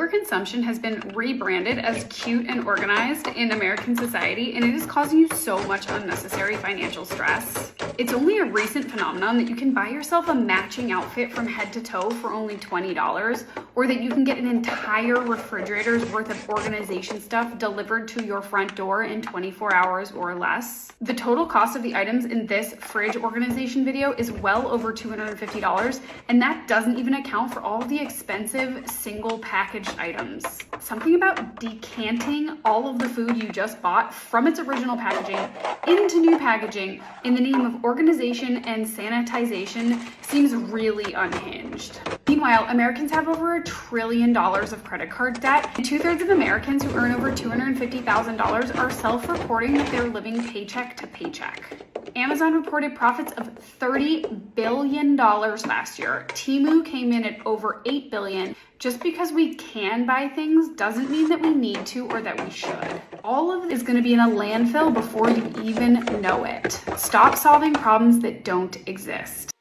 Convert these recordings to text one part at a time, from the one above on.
Overconsumption has been rebranded as cute and organized in American society, and it is causing you so much unnecessary financial stress. It's only a recent phenomenon that you can buy yourself a matching outfit from head to toe for only $20, or that you can get an entire refrigerator's worth of organization stuff delivered to your front door in 24 hours or less. The total cost of the items in this fridge organization video is well over $250, and that doesn't even account for all of the expensive single packaged items. Something about decanting all of the food you just bought from its original packaging into new packaging in the name of organization and sanitization seems really unhinged. Meanwhile, Americans have over $1 trillion of credit card debt, and 2/3 of Americans who earn over $250,000 are self-reporting that they're living paycheck to paycheck. Amazon reported profits of $30 billion last year. Temu came in at over $8 billion. Just because we can buy things doesn't mean that we need to or that we should. All of it is going to be in a landfill before you even know it. Stop solving problems that don't exist.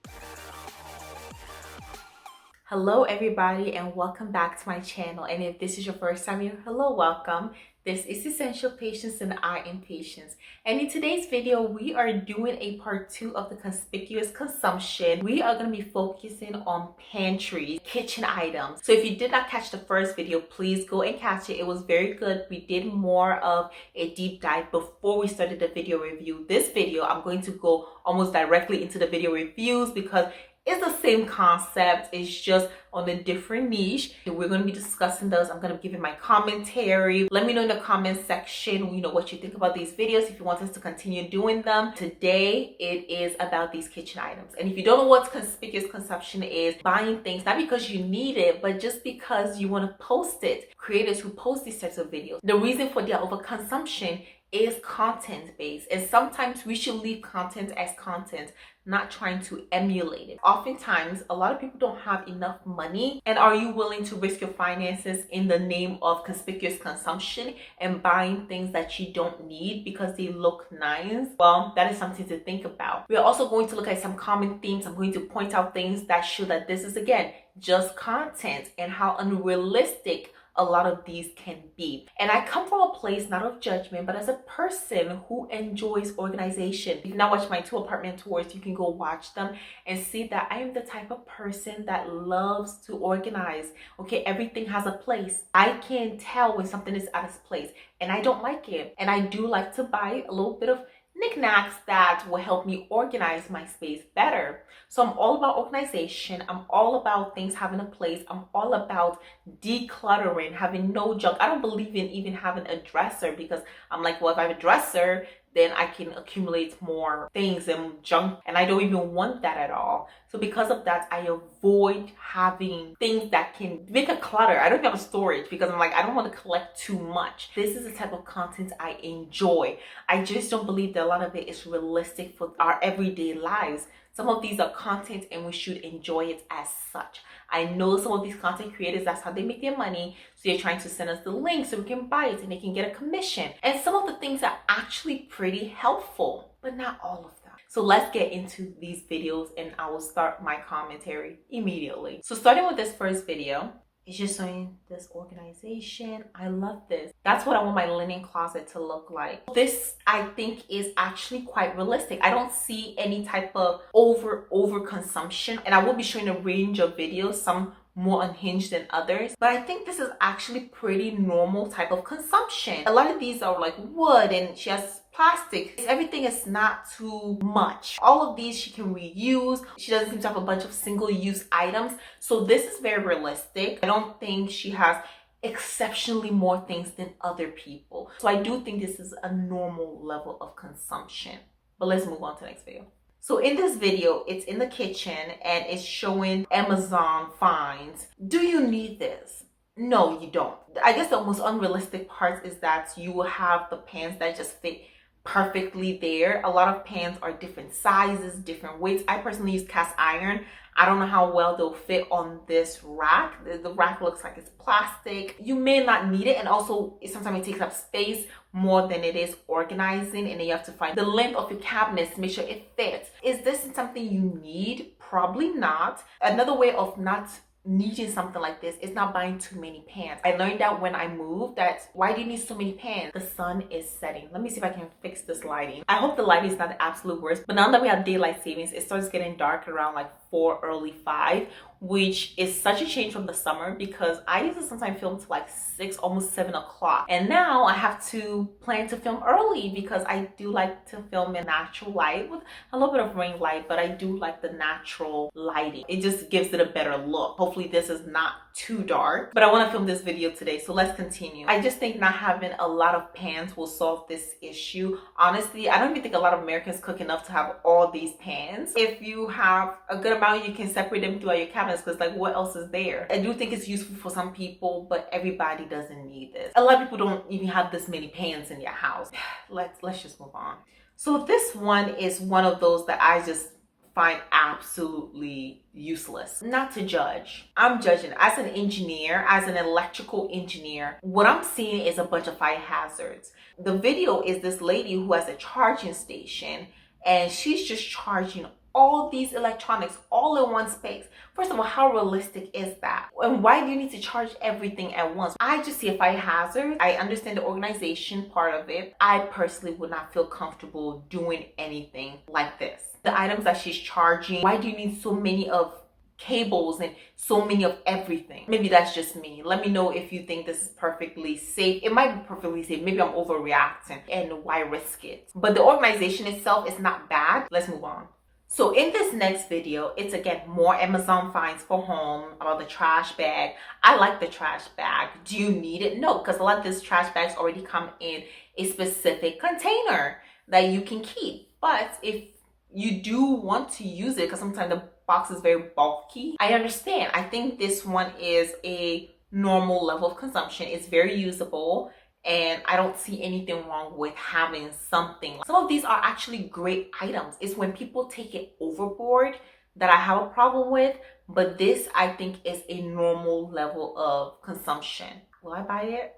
Hello everybody, and welcome back to my channel. And if this is your first time here, hello, welcome. This is Essential Patience and I Am Patience. And in today's video, we are doing a part 2 of the Conspicuous Consumption. We are going to be focusing on pantry, kitchen items. So if you did not catch the first video, please go and catch it. It was very good. We did more of a deep dive before we started the video review. This video, I'm going to go almost directly into the video reviews because it's the same concept, it's just on a different niche. We're going to be discussing those. I'm going to give you my commentary. Let me know in the comment section, what you think about these videos, if you want us to continue doing them. Today, it is about these kitchen items. And if you don't know what conspicuous consumption is, buying things, not because you need it, but just because you want to post it. Creators who post these types of videos. The reason for their overconsumption is content-based, and sometimes we should leave content as content, not trying to emulate it. Oftentimes, a lot of people don't have enough money, and are you willing to risk your finances in the name of conspicuous consumption and buying things that you don't need because they look nice? Well, that is something to think about. We're also going to look at some common themes. I'm going to point out things that show that this is, again, just content and how unrealistic a lot of these can be. And I come from a place not of judgment, but as a person who enjoys organization. If you've not watched my 2 apartment tours, you can go watch them and see that I am the type of person that loves to organize. Okay, everything has a place. I can tell when something is out of place and I don't like it. And I do like to buy a little bit of knickknacks that will help me organize my space better. So I'm all about organization. I'm all about things having a place. I'm all about decluttering, having no junk. I don't believe in even having a dresser because I'm like, well, if I have a dresser, then I can accumulate more things and junk, and I don't even want that at all. So because of that, I avoid having things that can make a clutter. I don't have a storage because I'm like, I don't want to collect too much. This is the type of content I enjoy. I just don't believe that a lot of it is realistic for our everyday lives. Some of these are content and we should enjoy it as such. I know some of these content creators, that's how they make their money. So they're trying to send us the link so we can buy it and they can get a commission. And some of the things are actually pretty helpful, but not all of them. So let's get into these videos and I will start my commentary immediately. So starting with this first video, it's just showing this organization. I love this. That's what I want my linen closet to look like. This, I think, is actually quite realistic. I don't see any type of overconsumption, and I will be showing a range of videos, some more unhinged than others, but I think this is actually pretty normal type of consumption. A lot of these are like wood and she has plastic. Everything is not too much. All of these she can reuse. She doesn't seem to have a bunch of single-use items, so this is very realistic. I don't think she has exceptionally more things than other people, so I do think this is a normal level of consumption. But let's move on to the next video. So in this video, it's in the kitchen and it's showing Amazon finds. Do you need this? No, you don't. I guess the most unrealistic part is that you will have the pans that just fit perfectly there. A lot of pans are different sizes, different weights. I personally use cast iron. I don't know how well they'll fit on this rack. The rack looks like it's plastic. You may not need it, and also sometimes it takes up space more than it is organizing, and then you have to find the length of your cabinets to make sure it fits. Is this something you need? Probably not. Another way of not needing something like this is not buying too many pans. I learned that when I moved, that why do you need so many pans? The sun is setting. Let me see if I can fix this lighting. I hope the lighting is not the absolute worst, but now that we have daylight savings, it starts getting dark around like 4, early 5, which is such a change from the summer because I used to sometimes film to like 6, almost 7 o'clock. And now I have to plan to film early because I do like to film in natural light with a little bit of ring light, but I do like the natural lighting. It just gives it a better look. Hopefully this is not too dark, but I want to film this video today, so let's continue. I just think not having a lot of pans will solve this issue. Honestly, I don't even think a lot of Americans cook enough to have all these pans. If you have a good amount, you can separate them throughout your cabinets because like what else is there? I do think it's useful for some people, but everybody doesn't need this. A lot of people don't even have this many pans in their house. Let's just move on. So this one is one of those that I just find absolutely useless. Not to judge. I'm judging. As an engineer, as an electrical engineer, what I'm seeing is a bunch of fire hazards. The video is this lady who has a charging station and she's just charging all these electronics all in one space. First of all, how realistic is that? And why do you need to charge everything at once? I just see a fire hazard. I understand the organization part of it. I personally would not feel comfortable doing anything like this. The items that she's charging, why do you need so many of cables and so many of everything? Maybe that's just me. Let me know if you think this is perfectly safe. It might be perfectly safe. Maybe I'm overreacting, and why risk it? But the organization itself is not bad. Let's move on. So in this next video, it's again more Amazon finds for home about the trash bag. I like the trash bag. Do you need it? No, because a lot of these trash bags already come in a specific container that you can keep. But if you do want to use it, because sometimes the box is very bulky, I understand. I think this one is a normal level of consumption. It's very usable, and I don't see anything wrong with having something. Some of these are actually great items. It's when people take it overboard that I have a problem with, but this I think is a normal level of consumption. Will I buy it?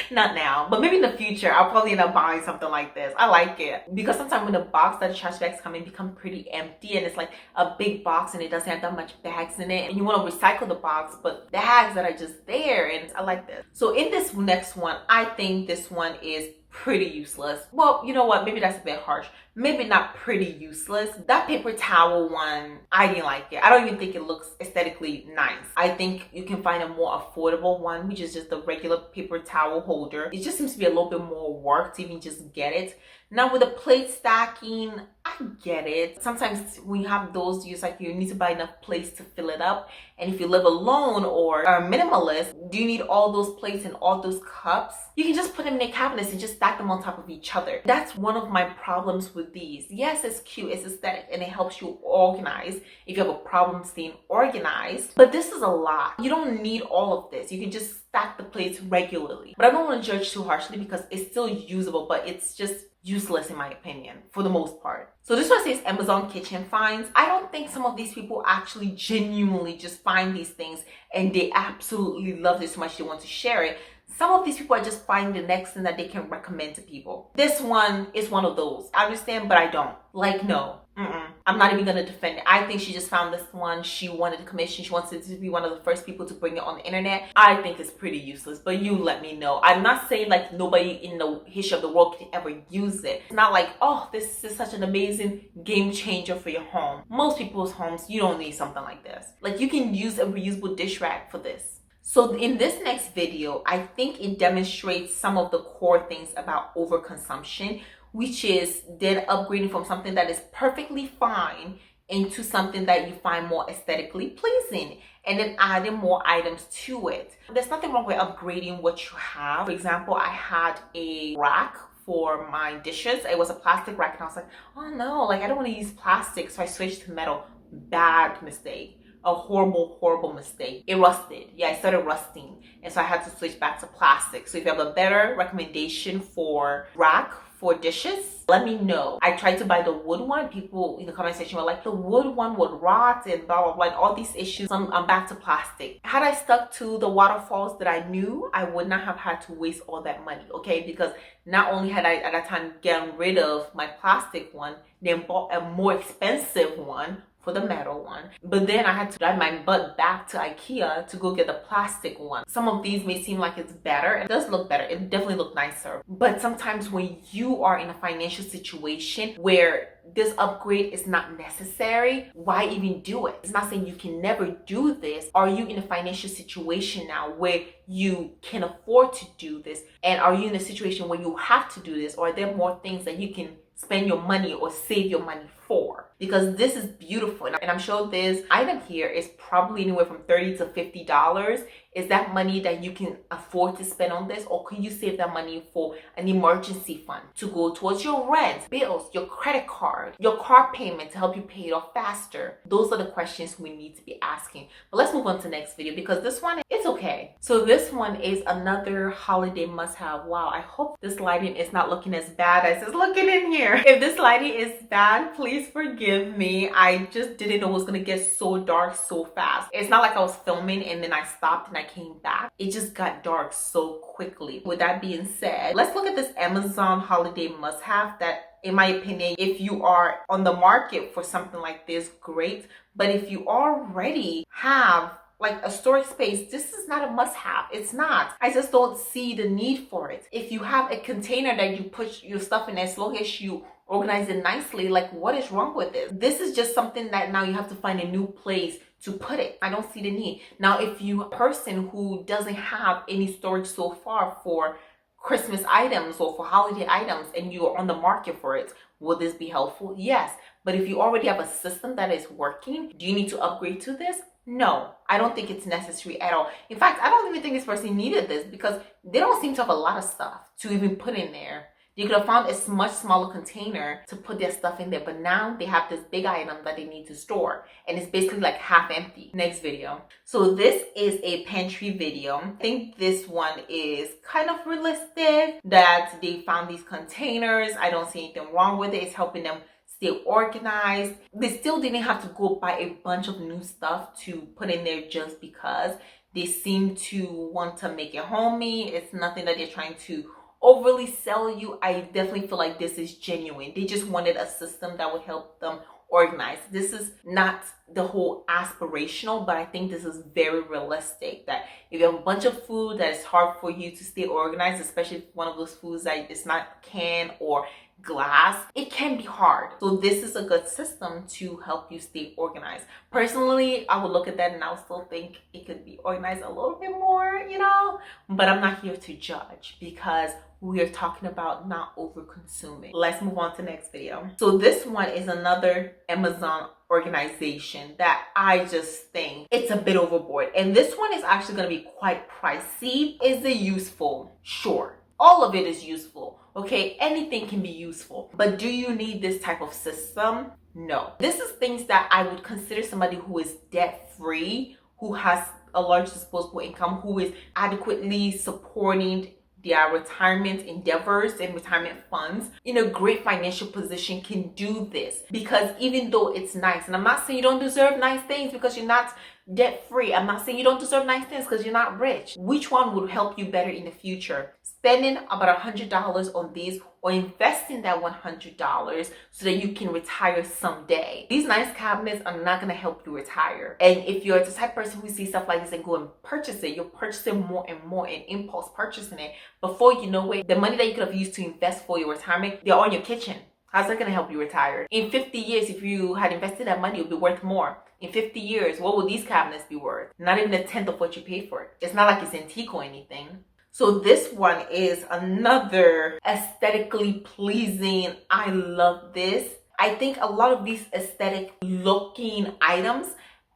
Not now, but maybe in the future I'll probably end up buying something like this. I like it because sometimes when the box that the trash bags come in become pretty empty and it's like a big box and it doesn't have that much bags in it and you want to recycle the box, but bags that are just there, and I like this. So in this next one, I think this one is pretty useless. Well, you know what? Maybe that's a bit harsh. Maybe not pretty useless. That paper towel one, I didn't like it. I don't even think it looks aesthetically nice. I think you can find a more affordable one, which is just the regular paper towel holder. It just seems to be a little bit more work to even just get it. Now with the plate stacking, I get it. Sometimes when you have those, you need to buy enough plates to fill it up. And if you live alone or are minimalist, do you need all those plates and all those cups? You can just put them in your cabinets and just stack them on top of each other. That's one of my problems with these. Yes, it's cute, it's aesthetic, and it helps you organize if you have a problem staying organized. But this is a lot. You don't need all of this. You can just stack the plates regularly. But I don't want to judge too harshly because it's still usable, but it's just useless in my opinion for the most part. So this one says Amazon kitchen finds. I don't think some of these people actually genuinely just find these things and they absolutely love it so much they want to share it. Some of these people are just finding the next thing that they can recommend to people. This one is one of those. I understand, but I don't. Like, no. I'm not even gonna defend it. I think she just found this one. She wanted to commission. She wants it to be one of the first people to bring it on the internet. I think it's pretty useless, but you let me know. I'm not saying like nobody in the history of the world can ever use it. It's not like, oh, this is such an amazing game changer for your home. Most people's homes, you don't need something like this. Like you can use a reusable dish rack for this. So in this next video, I think it demonstrates some of the core things about overconsumption, which is then upgrading from something that is perfectly fine into something that you find more aesthetically pleasing and then adding more items to it. There's nothing wrong with upgrading what you have. For example, I had a rack for my dishes. It was a plastic rack and I was like, oh no, like I don't want to use plastic. So I switched to metal. Bad mistake. A horrible mistake. It rusted. Yeah, it started rusting. And so I had to switch back to plastic. So if you have a better recommendation for rack for dishes, let me know. I tried to buy the wood one. People in the comment section were like, the wood one would rot and blah, blah, blah, and all these issues. So I'm back to plastic. Had I stuck to the waterfalls that I knew, I would not have had to waste all that money, okay? Because not only had I at that time gotten rid of my plastic one, then bought a more expensive one for the metal one, but then I had to drive my butt back to IKEA to go get the plastic one. Some of these may seem like it's better. It does look better. It definitely looks nicer. But sometimes when you are in a financial situation where this upgrade is not necessary, why even do it? It's not saying you can never do this. Are you in a financial situation now where you can afford to do this? And are you in a situation where you have to do this? Or are there more things that you can spend your money or save your money for? Because this is beautiful, and I'm sure this item here is probably anywhere from $30 to $50. Is that money that you can afford to spend on this, or can you save that money for an emergency fund to go towards your rent, bills, your credit card, your car payment to help you pay it off faster? Those are the questions we need to be asking. But let's move on to the next video, because this one, it's okay. So this one is another holiday must-have. Wow, I hope this lighting is not looking as bad as it's looking in here. If this lighting is bad, please forgive me. I just didn't know it was gonna get so dark so fast. It's not like I was filming and then I stopped and I came back. It just got dark so quickly. With that being said, let's look at this Amazon holiday must-have that, in my opinion, if you are on the market for something like this, great. But if you already have like a storage space, this is not a must-have. It's not. I just don't see the need for it. If you have a container that you put your stuff in, as long as you organize it nicely, like what is wrong with this? This is just something that now you have to find a new place to put it. I don't see the need. Now, if you a person who doesn't have any storage so far for Christmas items or for holiday items and you are on the market for it, will this be helpful? Yes. But if you already have a system that is working, do you need to upgrade to this? No, I don't think it's necessary at all. In fact, I don't even think this person needed this, because they don't seem to have a lot of stuff to even put in there. You could have found a much smaller container to put their stuff in there, but now they have this big item that they need to store, and it's basically like half empty. Next video. So this is a pantry video. I think this one is kind of realistic that they found these containers. I don't see anything wrong with it. It's helping them stay organized. They still didn't have to go buy a bunch of new stuff to put in there just because. They seem to want to make it homey. It's nothing that they're trying to overly sell you. I definitely feel like this is genuine. They just wanted a system that would help them organize. This is not the whole aspirational, but I think this is very realistic, that if you have a bunch of food that is hard for you to stay organized, especially if one of those foods that is not canned or glass, it can be hard. So this is a good system to help you stay organized. Personally, I would look at that and I would still think it could be organized a little bit more, you know, but I'm not here to judge, because we are talking about not over consuming. Let's move on to the next video. So this one is another Amazon organization that I just think it's a bit overboard. And this one is actually going to be quite pricey. Is it useful? Sure. All of it is useful. Okay, anything can be useful. But do you need this type of system? No. This is things that I would consider somebody who is debt-free, who has a large disposable income, who is adequately supporting their retirement endeavors and retirement funds, in a great financial position, can do this. Because even though it's nice, and I'm not saying you don't deserve nice things because you're not debt free. I'm not saying you don't deserve nice things because you're not rich. Which one would help you better in the future? Spending about $100 on these, or investing that $100 so that you can retire someday. These nice cabinets are not going to help you retire. And if you're the type of person who sees stuff like this and go and purchase it, you're purchasing more and more and impulse purchasing it. Before you know it, the money that you could have used to invest for your retirement, they're on your kitchen. How's that going to help you retire? In 50 years, if you had invested that money, it would be worth more. In 50 years, what will these cabinets be worth? Not even a tenth of what you paid for it. It's not like it's antique or anything. So this one is another aesthetically pleasing. I love this. I think a lot of these aesthetic looking items,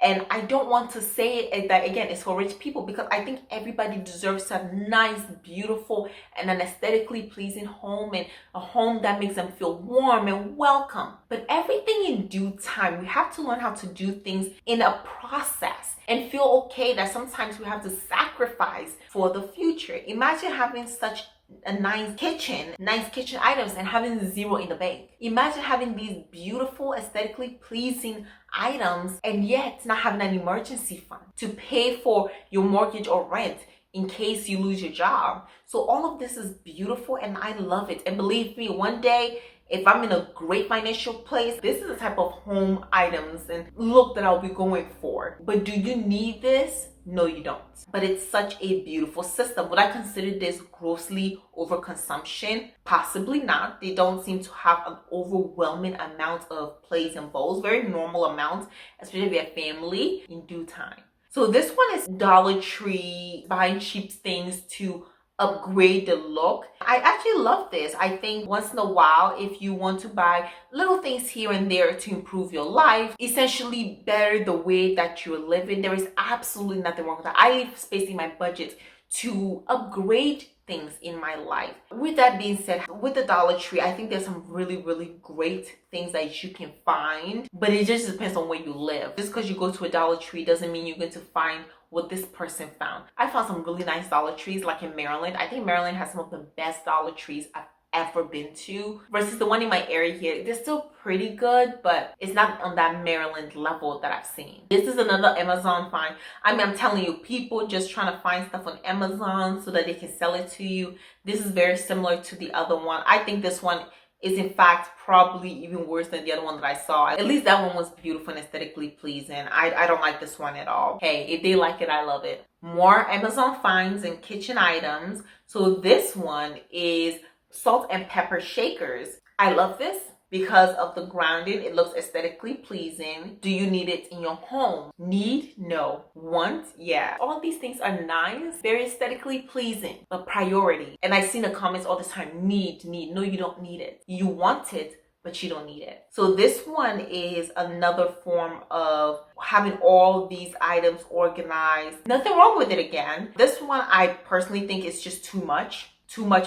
and I don't want to say it that again it's for rich people, because I think everybody deserves to have nice, beautiful, and an aesthetically pleasing home, and a home that makes them feel warm and welcome. But everything in due time. We have to learn how to do things in a process and feel okay that sometimes we have to sacrifice for the future. Imagine having such a nice kitchen items, and having zero in the bank. Imagine having these beautiful, aesthetically pleasing items and yet not having an emergency fund to pay for your mortgage or rent in case you lose your job. So all of this is beautiful and I love it. And believe me, one day if I'm in a great financial place, this is the type of home items and look that I'll be going for. But do you need this? No, you don't. But it's such a beautiful system. Would I consider this grossly overconsumption? Possibly not. They don't seem to have an overwhelming amount of plates and bowls. Very normal amounts, especially if you have family, in due time. So this one is Dollar Tree, buying cheap things to upgrade the look. I actually love this. I think once in a while, if you want to buy little things here and there to improve your life, essentially better the way that you're living, there is absolutely nothing wrong with that. I leave space in my budget to upgrade things in my life. With that being said, with the Dollar Tree, I think there's some really great things that you can find, but it just depends on where you live. Just because you go to a Dollar Tree doesn't mean you're going to find what this person found. I found some really nice Dollar Trees, like in Maryland. I think Maryland has some of the best Dollar Trees I've ever been to, versus the one in my area here. They're still pretty good, but it's not on that Maryland level that I've seen. This is another Amazon find. I mean, I'm telling you, people just trying to find stuff on Amazon so that they can sell it to you. This is very similar to the other one. I think this one is in fact probably even worse than the other one that I saw. At least that one was beautiful and aesthetically pleasing. I don't like this one at all. Hey, if they like it, I love it. More Amazon finds and kitchen items. So this one is salt and pepper shakers. I love this because of the grounding. It looks aesthetically pleasing. Do you need it in your home? Need? No. Want? Yeah. All these things are nice, very aesthetically pleasing, but priority. And I see in the comments all the time, need. No, you don't need it. You want it, but you don't need it. So this one is another form of having all these items organized. Nothing wrong with it again. This one I personally think is just too much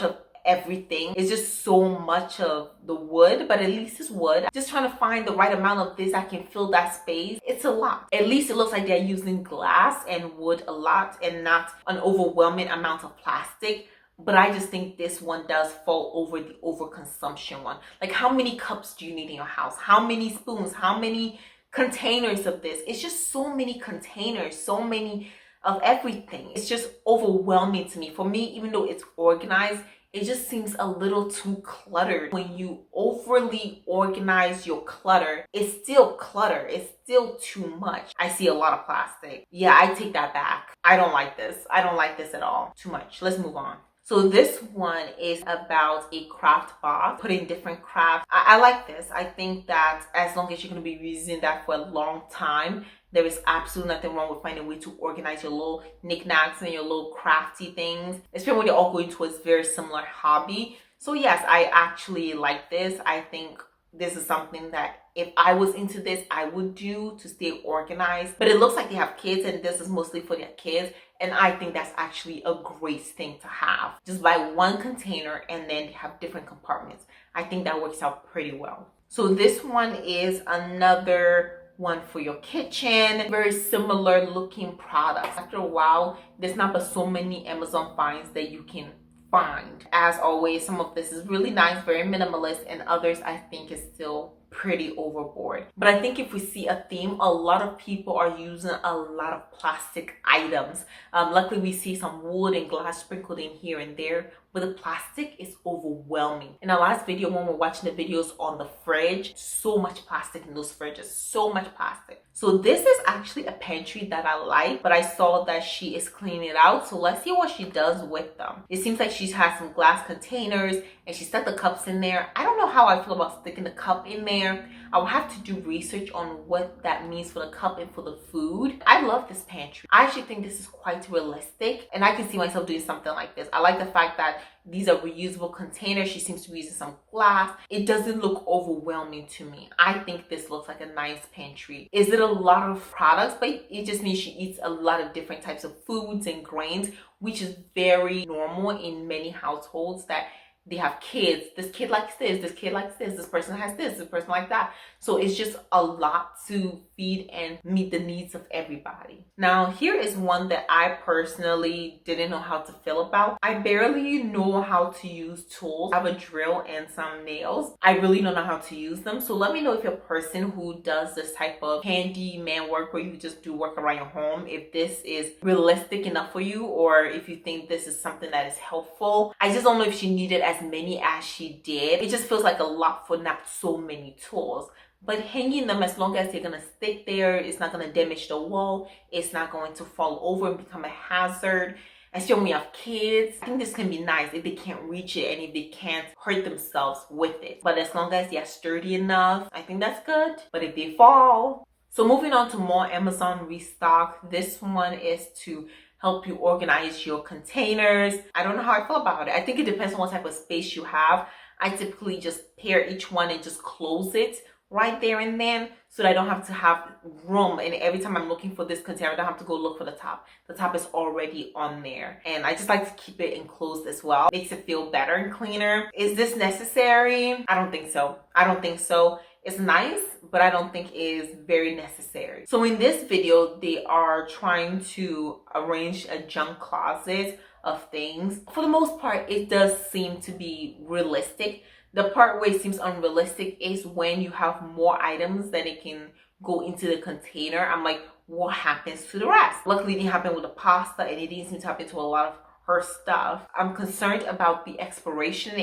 of everything. It's just so much of the wood, but at least it's wood. Just trying to find the right amount of this that can fill that space. It's a lot. At least it looks like they're using glass and wood a lot and not an overwhelming amount of plastic. But I just think this one does fall over the overconsumption one. Like, how many cups do you need in your house? How many spoons? How many containers of this? It's just so many containers, so many of everything. It's just overwhelming to me. For me, even though it's organized, it just seems a little too cluttered. When you overly organize your clutter, it's still clutter. It's still too much. I see a lot of plastic. Yeah, I take that back. I don't like this. I don't like this at all. Too much. Let's move on. So this one is about a craft box, putting different crafts. I like this. I think that as long as you're going to be using that for a long time, there is absolutely nothing wrong with finding a way to organize your little knickknacks and your little crafty things, especially when you're all going towards very similar hobby. So yes, I actually like this. I think this is something that if I was into this, I would do to stay organized. But it looks like they have kids and this is mostly for their kids. And I think that's actually a great thing to have. Just buy one container and then have different compartments. I think that works out pretty well. So this one is another one for your kitchen. Very similar looking products. After a while, there's not but so many Amazon finds that you can find. As always, some of this is really nice, very minimalist, and others I think is still pretty overboard. But I think if we see a theme, a lot of people are using a lot of plastic items. Luckily we see some wood and glass sprinkled in here and there, but the plastic is overwhelming. In our last video, when we're watching the videos on the fridge, so much plastic in those fridges, so much plastic. So this is actually a pantry that I like, but I saw that she is cleaning it out. So let's see what she does with them. It seems like she has some glass containers and she stuck the cups in there. I don't know how I feel about sticking the cup in there. I will have to do research on what that means for the cup and for the food. I love this pantry. I actually think this is quite realistic and I can see myself doing something like this. I like the fact that these are reusable containers. She seems to be using some glass. It doesn't look overwhelming to me. I think this looks like a nice pantry. Is it a lot of products? But it just means she eats a lot of different types of foods and grains, which is very normal in many households that they have kids. This kid likes this kid likes this person has this person like that. So it's just a lot to feed and meet the needs of everybody. Now, here is one that I personally didn't know how to feel about. I barely know how to use tools. I have a drill and some nails. I really don't know how to use them. So let me know if you're a person who does this type of handyman work where you just do work around your home, if this is realistic enough for you, or if you think this is something that is helpful. I just don't know if she needed as many as she did. It just feels like a lot for not so many tools. But hanging them, as long as they're gonna stick there, it's not gonna damage the wall, it's not going to fall over and become a hazard. Especially when you have kids, I think this can be nice if they can't reach it and if they can't hurt themselves with it. But as long as they're sturdy enough, I think that's good. But if they fall. So moving on to more Amazon restock. This one is to help you organize your containers. I don't know how I feel about it. I think it depends on what type of space you have. I typically just pair each one and just close it right there and then, so that I don't have to have room, and every time I'm looking for this container I don't have to go look for the top. The top is already on there, and I just like to keep it enclosed as well. Makes it feel better and cleaner. Is this necessary? I don't think so. It's nice, but I don't think it is very necessary. So in this video, they are trying to arrange a junk closet of things. For the most part, it does seem to be realistic. The part where it seems unrealistic is when you have more items than it can go into the container. I'm like, what happens to the rest? Luckily, it didn't happen with the pasta, and it didn't seem to happen to a lot of her stuff. I'm concerned about the expiration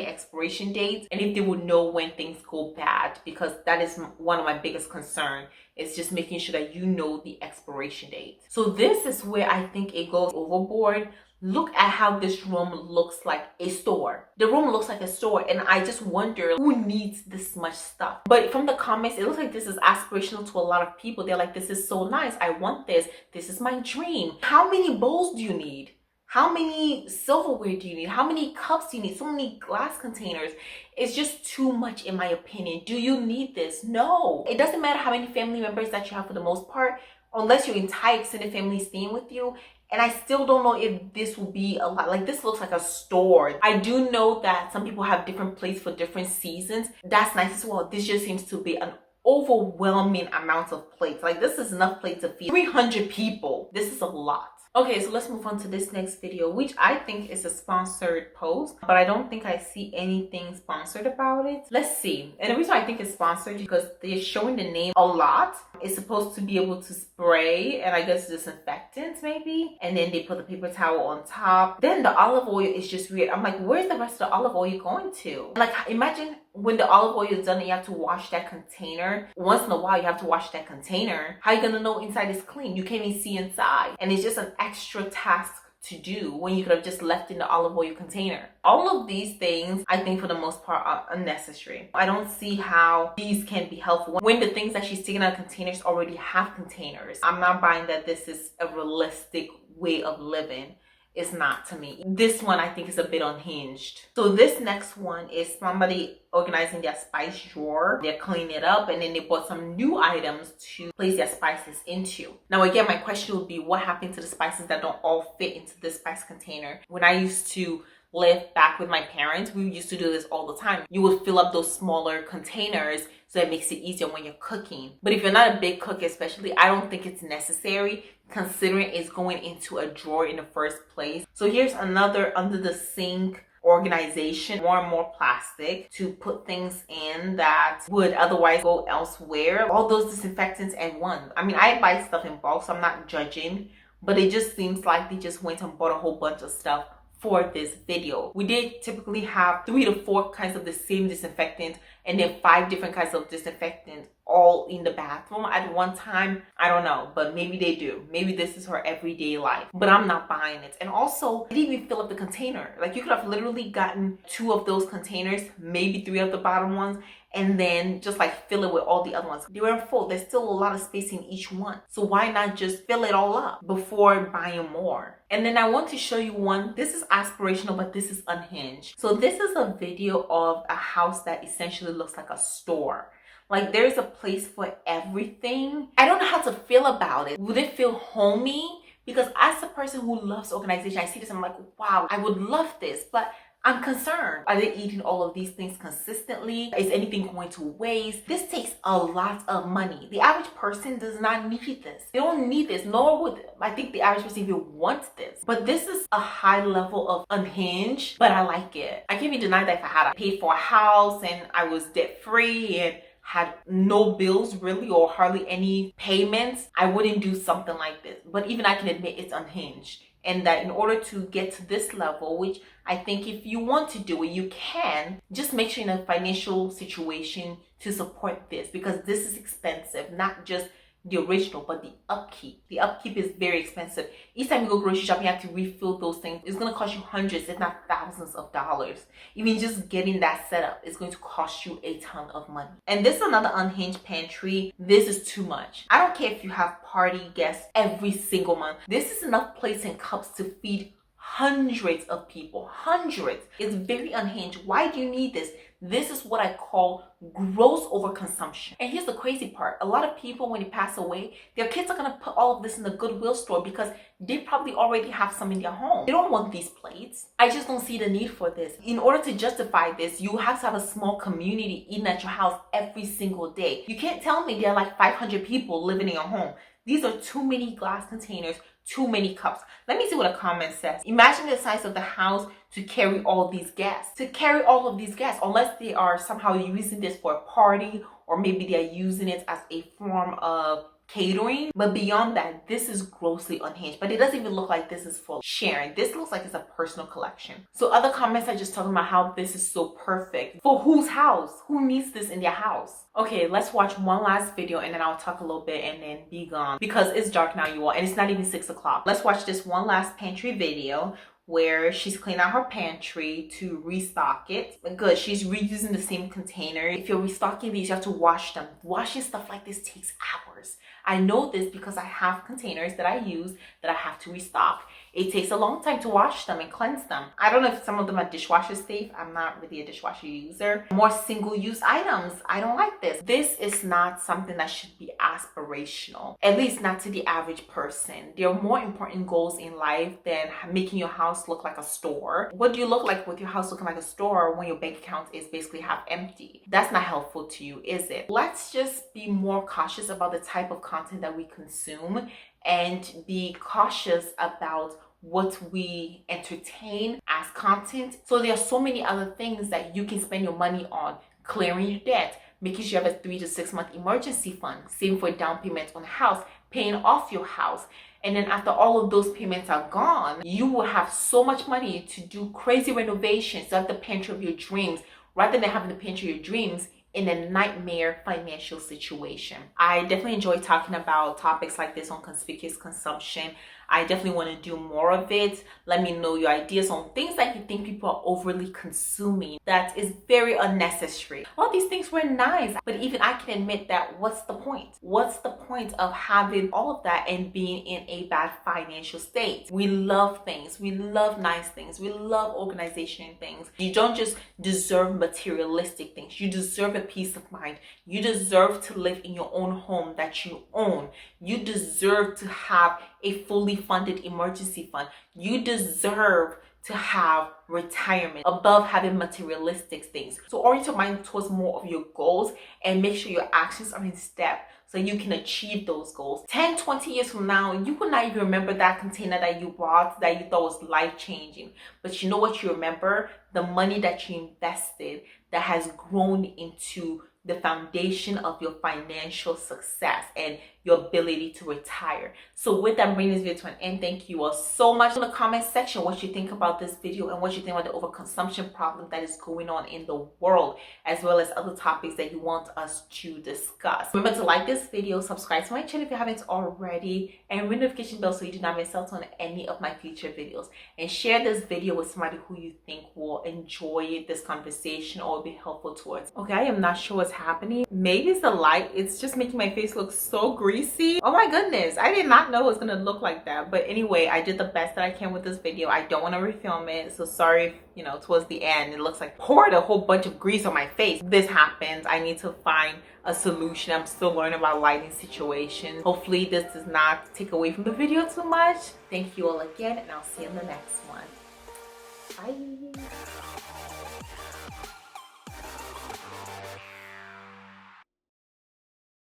dates, and if they would know when things go bad, because that is one of my biggest concerns. It's just making sure that you know the expiration date. So this is where I think it goes overboard. Look at how this room looks like a store. The room looks like a store, and I just wonder who needs this much stuff. But from the comments, it looks like this is aspirational to a lot of people. They're like, this is so nice. I want this. This is my dream. How many bowls do you need? How many silverware do you need? How many cups do you need? So many glass containers. It's just too much in my opinion. Do you need this? No. It doesn't matter how many family members that you have for the most part, unless your entire extended family is staying with you. And I still don't know if this will be a lot. Like, this looks like a store. I do know that some people have different plates for different seasons. That's nice as well. This just seems to be an overwhelming amount of plates. Like, this is enough plates to feed 300 people. This is a lot. Okay, so let's move on to this next video, which I think is a sponsored post, but I don't think I see anything sponsored about it. Let's see. And the reason I think it's sponsored is because they're showing the name a lot. It's supposed to be able to spray, and I guess disinfectant maybe. And then they put the paper towel on top. Then the olive oil is just weird. I'm like, where's the rest of the olive oil going to? Like, imagine when the olive oil is done and you have to wash that container. Once in a while, you have to wash that container. How are you gonna know inside is clean? You can't even see inside. And it's just an extra task to do when you could have just left in the olive oil container. All of these things, I think for the most part, are unnecessary. I don't see how these can be helpful when the things that she's taking out of containers already have containers. I'm not buying that this is a realistic way of living. It's not to me. This one I think is a bit unhinged. So this next one is somebody organizing their spice drawer. They're cleaning it up, and then they bought some new items to place their spices into. Now again, my question would be, what happened to the spices that don't all fit into this spice container? When I used to live back with my parents, we used to do this all the time. You would fill up those smaller containers so it makes it easier when you're cooking. But if you're not a big cook especially, I don't think it's necessary, considering it's going into a drawer in the first place. So here's another under the sink organization, more and more plastic to put things in that would otherwise go elsewhere. All those disinfectants at once. I mean, I buy stuff in bulk, so I'm not judging, but it just seems like they just went and bought a whole bunch of stuff for this video. We did typically have 3 to 4 kinds of the same disinfectant, and then 5 different kinds of disinfectant all in the bathroom at one time. I don't know, but maybe they do. Maybe this is her everyday life, but I'm not buying it. And also, I didn't even fill up the container. Like, you could have literally gotten 2 of those containers, maybe 3 of the bottom ones, and then just like fill it with all the other ones. They weren't full. There's still a lot of space in each one. So why not just fill it all up before buying more? And then I want to show you one. This is aspirational, but this is unhinged. So this is a video of a house that essentially looks like a store. Like, there's a place for everything. I don't know how to feel about it. Would it feel homey? Because as a person who loves organization, I see this and I'm like, wow, I would love this. But I'm concerned. Are they eating all of these things consistently? Is anything going to waste? This takes a lot of money. The average person does not need this. They don't need this, nor would I think the average person even wants this. But this is a high level of unhinged, but I like it. I can't even deny that if I had paid for a house and I was debt free and had no bills really or hardly any payments, I wouldn't do something like this. But even I can admit it's unhinged. And that in order to get to this level, which I think if you want to do it, you can, just make sure you're in a financial situation to support this, because this is expensive, not just the original, but the upkeep. The upkeep is very expensive. Each time you go grocery shopping, you have to refill those things. It's going to cost you hundreds, if not thousands of dollars. Even just getting that set up is going to cost you a ton of money. And this is another unhinged pantry. This is too much. I don't care if you have party guests every single month. This is enough plates and cups to feed hundreds of people. Hundreds. It's very unhinged. Why do you need this? This is what I call gross overconsumption. And here's the crazy part. A lot of people, when they pass away, their kids are going to put all of this in the Goodwill store because they probably already have some in their home. They don't want these plates. I just don't see the need for this. In order to justify this, you have to have a small community eating at your house every single day. You can't tell me there are like 500 people living in your home. These are too many glass containers, too many cups. Let me see what a comment says. Imagine the size of the house to carry all of these guests. To carry all of these guests, unless they are somehow using this for a party, or maybe they are using it as a form of catering. But beyond that, this is grossly unhinged. But it doesn't even look like this is for sharing. This looks like it's a personal collection. So other comments are just talking about how this is so perfect. For whose house? Who needs this in their house? Okay, let's watch one last video and then I'll talk a little bit and then be gone, because it's dark now, you all, and it's not even 6 o'clock. Let's watch this one last pantry video where she's cleaning out her pantry to restock it. But good, she's reusing the same container. If you're restocking these, you have to wash them. Washing stuff like this takes hours. I know this because I have containers that I use that I have to restock. It takes a long time to wash them and cleanse them. I don't know if some of them are dishwasher safe. I'm not really a dishwasher user. More single-use items. I don't like this. This is not something that should be aspirational, at least not to the average person. There are more important goals in life than making your house look like a store. What do you look like with your house looking like a store when your bank account is basically half empty? That's not helpful to you, is it? Let's just be more cautious about the type of content that we consume and be cautious about what we entertain as content. So there are so many other things that you can spend your money on: clearing your debt, making sure you have a 3 to 6 month emergency fund, saving for down payments on a house, paying off your house. And then after all of those payments are gone, you will have so much money to do crazy renovations, to have the pantry of your dreams, rather than having the pantry of your dreams in a nightmare financial situation. I definitely enjoy talking about topics like this on conspicuous consumption. I definitely want to do more of it. Let me know your ideas on things that you think people are overly consuming that is very unnecessary. All these things were nice, but even I can admit that what's the point? What's the point of having all of that and being in a bad financial state? We love things. We love nice things. We love organization and things. You don't just deserve materialistic things. You deserve a peace of mind. You deserve to live in your own home that you own. You deserve to have a fully funded emergency fund. You deserve to have retirement above having materialistic things. So orient your mind towards more of your goals and make sure your actions are in step so you can achieve those goals. 10, 20 years from now, you will not even remember that container that you bought that you thought was life-changing. But you know what you remember? The money that you invested that has grown into the foundation of your financial success and your ability to retire. So with that, bring this video to an end. Thank you all so much. In the comment section what you think about this video and what you think about the overconsumption problem that is going on in the world, as well as other topics that you want us to discuss. Remember to like this video, subscribe to my channel if you haven't already, and ring the notification bell so you do not miss out on any of my future videos. And share this video with somebody who you think will enjoy this conversation or be helpful towards. Okay, I am not sure what's happening. Maybe it's the light. It's just making my face look so greasy. Oh my goodness, I did not know it was gonna look like that. But anyway, I did the best that I can with this video. I don't want to refilm it, so sorry if, you know, towards the end it looks like poured a whole bunch of grease on my face. This happens. I need to find a solution. I'm still learning about lighting situations. Hopefully this does not take away from the video too much. Thank you all again, and I'll see you in the next one. Bye.